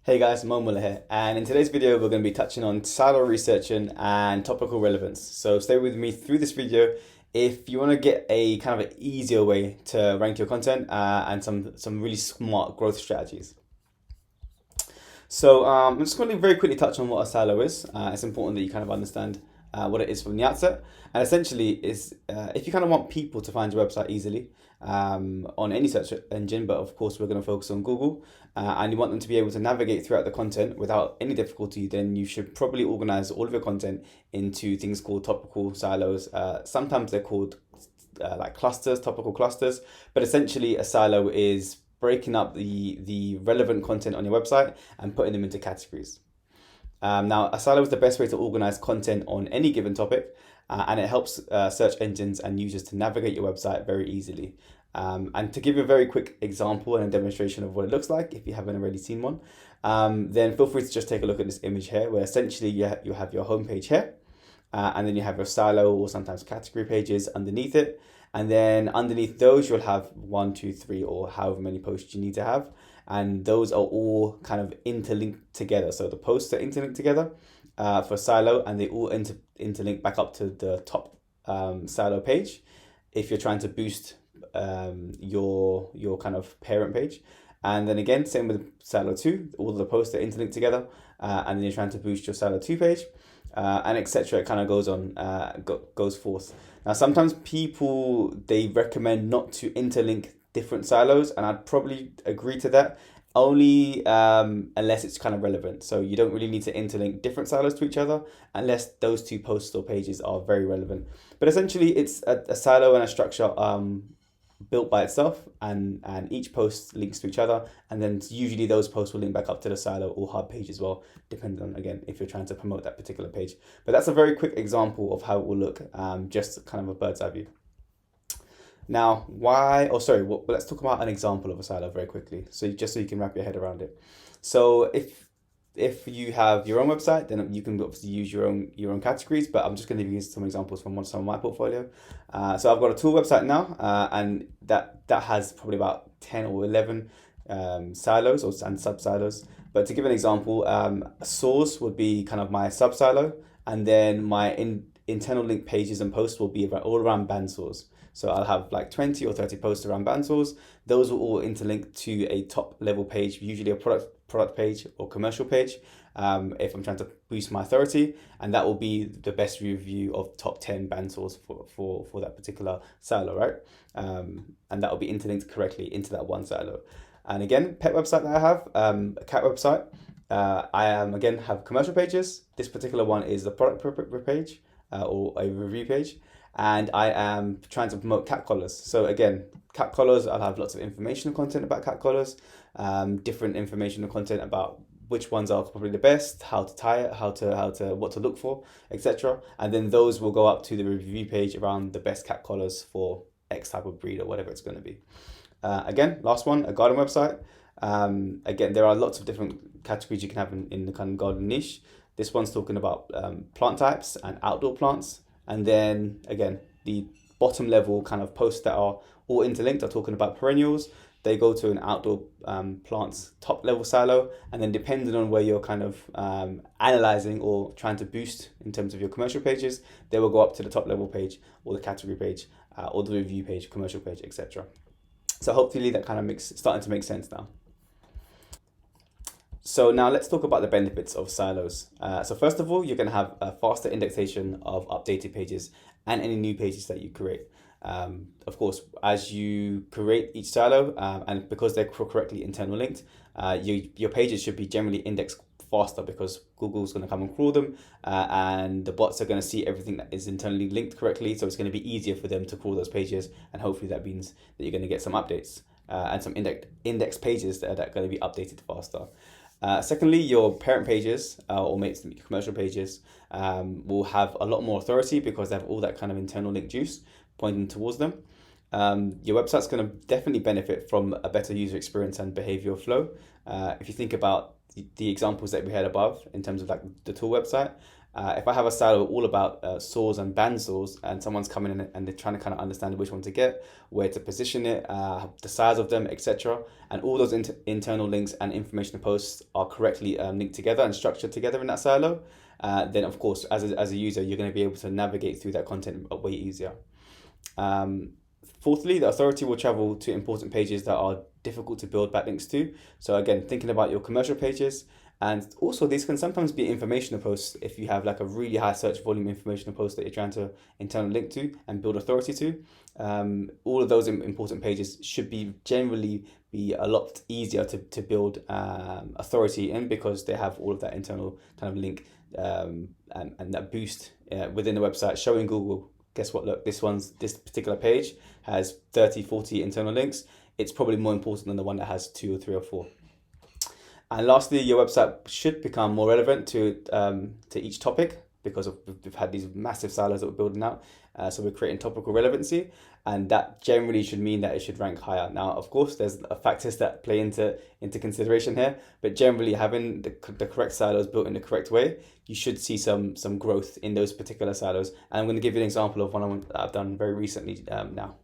Hey guys, Mo Muller here, and in today's video we're going to be touching on silo researching and topical relevance. So stay with me through this video if you want to get a kind of an easier way to rank your content and some really smart growth strategies. So I'm just going to very quickly touch on what a silo is. It's important that you kind of understand what it is from the outset. And essentially, is if you kind of want people to find your website easily on any search engine, but of course we're going to focus on Google, and you want them to be able to navigate throughout the content without any difficulty, then you should probably organize all of your content into things called topical silos. Sometimes they're called like clusters, topical clusters, but essentially a silo is breaking up the relevant content on your website and putting them into categories. Now, a silo is the best way to organize content on any given topic, and it helps search engines and users to navigate your website very easily. And to give you a very quick example and a demonstration of what it looks like, if you haven't already seen one, then feel free to just take a look at this image here, where essentially you have your homepage here, and then you have your silo or sometimes category pages underneath it. And then underneath those, you'll have one, two, three, or however many posts you need to have. And those are all kind of interlinked together. So the posts are interlinked together for silo, and they all interlink back up to the top silo page if you're trying to boost your kind of parent page. And then again, same with silo 2, all the posts are interlinked together, and then you're trying to boost your silo 2 page, and etc. It kind of goes on, goes forth. Now, sometimes people, they recommend not to interlink different silos, and I'd probably agree to that, only unless it's kind of relevant. So you don't really need to interlink different silos to each other unless those two posts or pages are very relevant. But essentially, it's a silo and a structure built by itself, and each post links to each other, and then usually those posts will link back up to the silo or hub page as well, depending on, again, if you're trying to promote that particular page. But that's a very quick example of how it will look, just kind of a bird's eye view. Now, let's talk about an example of a silo very quickly, so just so you can wrap your head around it. So if you have your own website, then you can obviously use your own categories, but I'm just going to use some examples from some of my portfolio. So I've got a tool website now, and that has probably about 10 or 11 silos and sub silos. But to give an example, a source would be kind of my sub silo, and then my internal link pages and posts will be all around band source. So I'll have like 20 or 30 posts around band source. Those will all interlink to a top level page, usually a product page or commercial page, if I'm trying to boost my authority, and that will be the best review of top 10 band source for that particular silo, right? And that will be interlinked correctly into that one silo. And again, pet website that I have, a cat website, again have commercial pages. This particular one is the product page or a review page. And I am trying to promote cat collars. So again, cat collars, I'll have lots of informational content about cat collars, different informational content about which ones are probably the best, how to tie it, what to look for, etc. And then those will go up to the review page around the best cat collars for X type of breed or whatever it's going to be. Again, last one, a garden website. Again, there are lots of different categories you can have in the kind of garden niche. This one's talking about plant types and outdoor plants. And then again, the bottom level kind of posts that are all interlinked are talking about perennials. They go to an outdoor plants top level silo, and then depending on where you're kind of analyzing or trying to boost in terms of your commercial pages, they will go up to the top level page or the category page or the review page, commercial page, etc. So hopefully that kind of starting to make sense now. So now let's talk about the benefits of silos. So first of all, you're going to have a faster indexation of updated pages and any new pages that you create. Of course, as you create each silo, and because they're correctly internal linked, your pages should be generally indexed faster because Google's going to come and crawl them, and the bots are going to see everything that is internally linked correctly. So it's going to be easier for them to crawl those pages, and hopefully that means that you're going to get some updates and some index pages that are going to be updated faster. Secondly, your parent pages or commercial pages will have a lot more authority because they have all that kind of internal link juice pointing towards them. Your website's going to definitely benefit from a better user experience and behavioral flow. If you think about the examples that we had above in terms of like the tool website, if I have a silo all about saws and bandsaws, and someone's coming in and they're trying to kind of understand which one to get, where to position it, the size of them, etc., and all those internal links and information posts are correctly linked together and structured together in that silo, then of course, as a user, you're going to be able to navigate through that content way easier. Fourthly, the authority will travel to important pages that are difficult to build backlinks to. So again, thinking about your commercial pages, and also these can sometimes be informational posts if you have like a really high search volume informational post that you're trying to internally link to and build authority to. All of those important pages should be generally be a lot easier to build authority in, because they have all of that internal kind of link and that boost within the website, showing Google, guess what, look, this particular page has 30, 40 internal links. It's probably more important than the one that has 2 or 3 or 4. And lastly, your website should become more relevant to each topic, because we've had these massive silos that we're building out. So we're creating topical relevancy, and that generally should mean that it should rank higher. Now, of course, there's factors that play into consideration here, but generally having the correct silos built in the correct way, you should see some growth in those particular silos. And I'm going to give you an example of one that I've done very recently now.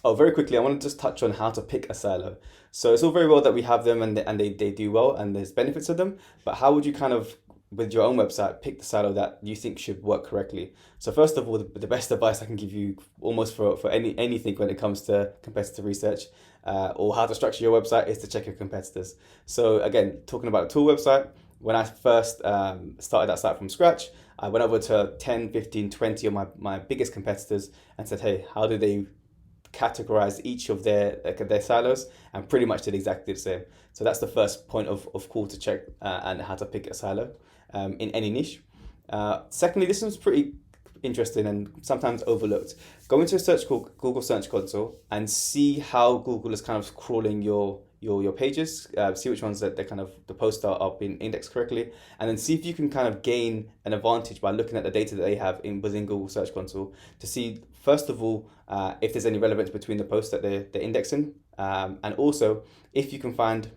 Oh, very quickly, I want to just touch on how to pick a silo. So it's all very well that we have them and they do well and there's benefits of them, but how would you kind of, with your own website, pick the silo that you think should work correctly? So first of all, the best advice I can give you almost for anything when it comes to competitor research or how to structure your website is to check your competitors. So again, talking about a tool website, when I first started that site from scratch, I went over to 10, 15, 20 of my biggest competitors and said, hey, how do they categorize each of their silos, and pretty much did exactly the same. So that's the first point of call to check and how to pick a silo in any niche. Secondly, this one's pretty interesting and sometimes overlooked. Go into Google Search Console and see how Google is kind of crawling your pages, see which ones that they're kind of the posts are being indexed correctly, and then see if you can kind of gain an advantage by looking at the data that they have within Google Search Console to see, first of all, if there's any relevance between the posts that they're indexing, and also if you can find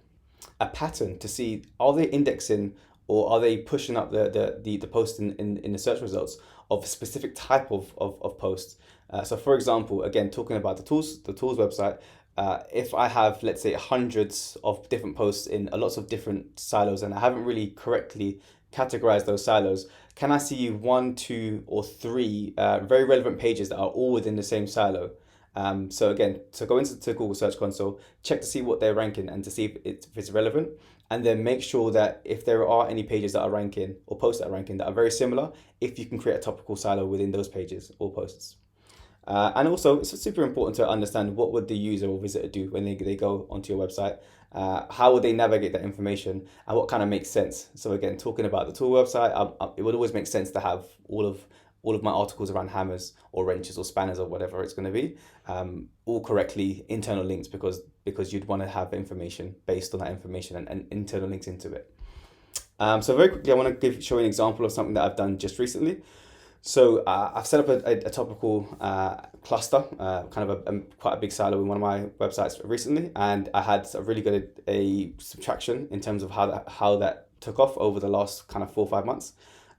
a pattern to see, are they indexing or are they pushing up the post in the search results of a specific type of post. So for example, again, talking about the tools website, if I have, let's say, hundreds of different posts in lots of different silos and I haven't really correctly categorized those silos, can I see 1, 2, or 3 very relevant pages that are all within the same silo? So again, so go into Google Search Console, check to see what they're ranking and to see if it's relevant, and then make sure that if there are any pages that are ranking or posts that are ranking that are very similar, if you can create a topical silo within those pages or posts. And also, it's super important to understand what would the user or visitor do when they go onto your website. How would they navigate that information and what kind of makes sense? So again, talking about the tool website, it would always make sense to have all of my articles around hammers or wrenches or spanners or whatever it's going to be, all correctly internal links, because you'd want to have information based on that information and internal links into it. So very quickly, I want to show you an example of something that I've done just recently. So I've set up a topical cluster, kind of quite a big silo in one of my websites recently, and I had a really good subtraction in terms of how that took off over the last kind of 4 or 5 months.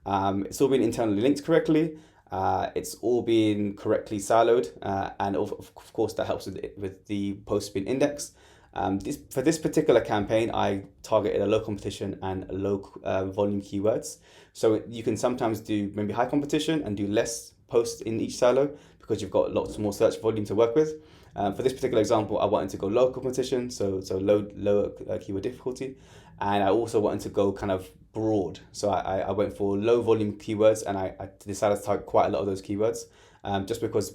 It's all been internally linked correctly. It's all been correctly siloed, and of course that helps with the posts being indexed. For this particular campaign, I targeted a low competition and low volume keywords. So you can sometimes do maybe high competition and do less posts in each silo because you've got lots more search volume to work with. For this particular example, I wanted to go low competition, so lower keyword difficulty, and I also wanted to go kind of broad. So I went for low volume keywords, and I decided to target quite a lot of those keywords, just because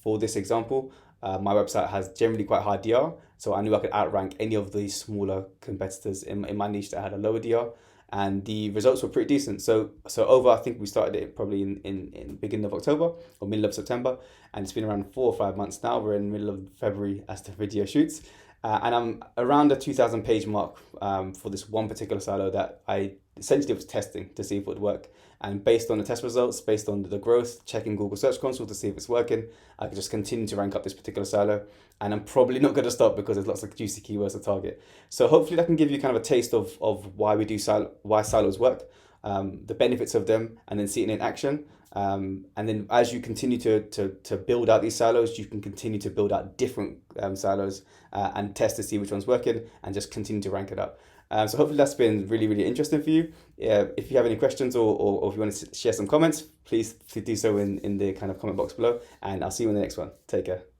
for this example, my website has generally quite high DR, so I knew I could outrank any of these smaller competitors in my niche that had a lower DR, and the results were pretty decent. So over, I think we started it probably in beginning of October or middle of September, and it's been around 4 or 5 months now. We're in the middle of February as the video shoots, and I'm around the 2,000 page mark for this one particular silo that I essentially it was testing to see if it would work. And based on the test results, based on the growth, checking Google Search Console to see if it's working, I could just continue to rank up this particular silo. And I'm probably not going to stop because there's lots of juicy keywords to target. So hopefully that can give you kind of a taste of why we do why silos work, the benefits of them, and then see it in action. And then as you continue to build out these silos, you can continue to build out different silos and test to see which one's working and just continue to rank it up. So hopefully that's been really, really interesting for you. If you have any questions or if you want to share some comments, please do so in the kind of comment box below, and I'll see you in the next one. Take care.